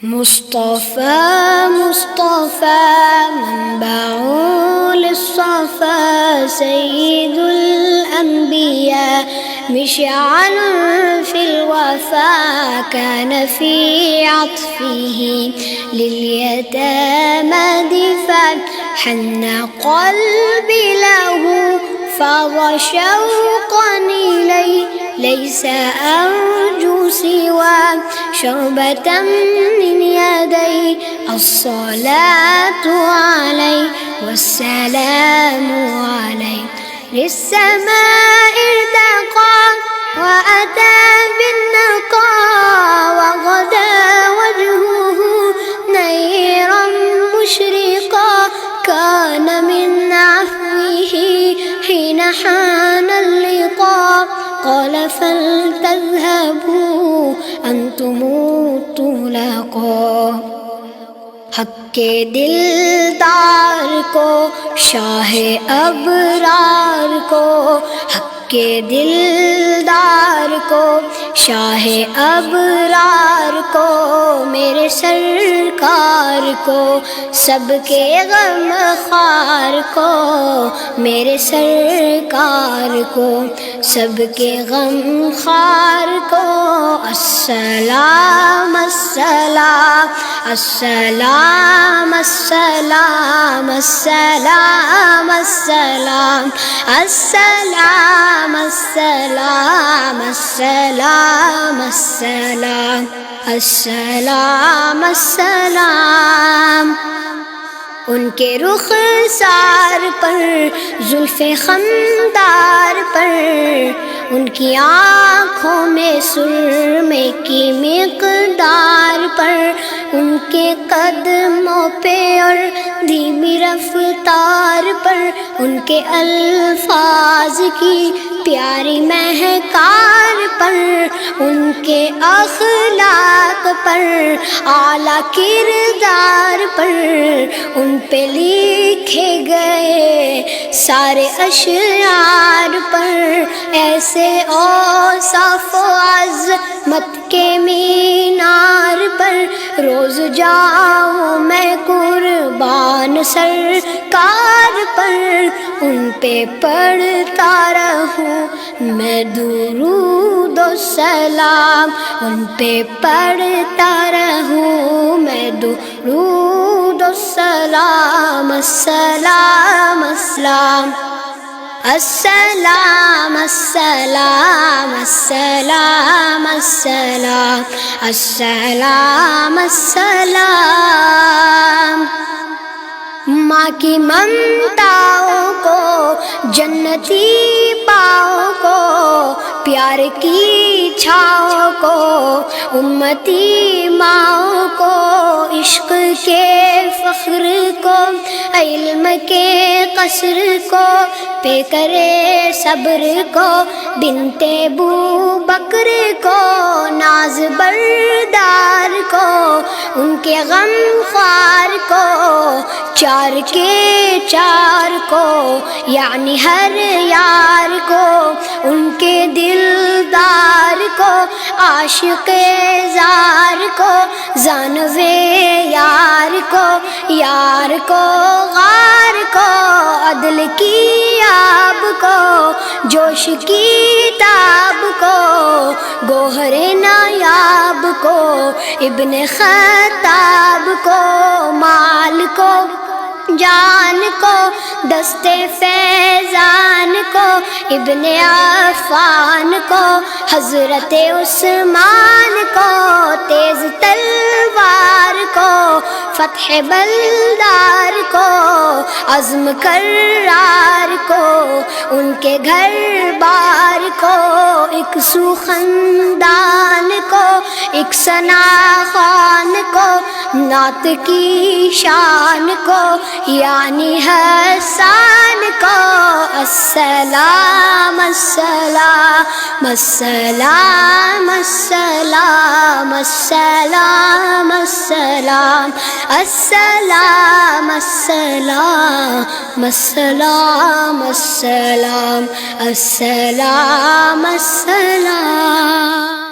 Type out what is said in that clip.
مصطفى منبع للصفا سيد الأنبياء مشعل في الوفا كان في عطفه لليتامى دفاع حن قلبي له فاض شوقا إليه ليس أرجو سوى شربة من يدي الصلاة عليه والسلام عليه للسماء ارتقى وأتى بالنقى وغدا وجهه نيرا مشرقا كان من عفوه حين حان اللقاء قال فلتذهبوا أنتم الطلقاء حق کے دلدار کو شاہ ابرار کو حق کے دلدار کو شاہ ابرار کو میرے سرکار کو سب کے غم خوار کو میرے سرکار کو سب کے غم خوار کو السلام السلام السلام السلام السلام السلام السلام السلام السلام السلام السلام السلام ان کے رخسار پر زلف خمدار پر ان کی آنکھوں میں سرمے کی مقدار پر ان کے قدموں پہ اور دھیمی رفتار پر ان کے الفاظ کی پیاری مہکار پر ان کے اخلاق پر اعلیٰ کردار پر ان پہ لکھے گئے سارے اشعار پر ایسے اوصاف و عظمت کے مینار پر روز جاؤں میں قربان سرکار پر ان پہ پڑھتا رہوں میں درود و سلام ان پہ پڑھتا رہوں میں درود و سلام السلام السلام السلام السلام السلام السلام السلام السلام ماں کی ممتاؤں کو جنتی پاؤں کو پیار کی چھاؤں کو امتی ماؤں کو عشق کے فخر کو علم کے قصر کو پہ کرے صبر کو بنت ابو بکر کو ناز بردار کو ان کے غم خوار کو چار کے چار کو یعنی ہر یار کو ان کے دلدار کو عاشق زار کو زانوے یار کو غار کو عدل کی آب کو جوش کی تاب کو گوہر نایاب کو ابن خطاب کو مال کو جان کو دستے فیضان کو ابن عفان کو حضرت عثمان کو تیز تلوار کو فتح بلدار کو عزم کرار کو ان کے گھر بار کو ایک سو خاندان کو ایک ثنا خان کو نعت کی شان کو یعنی حسان کو السلام السلام السلام السلام السلام السلام السلام السلام السلام السلام السلام السلام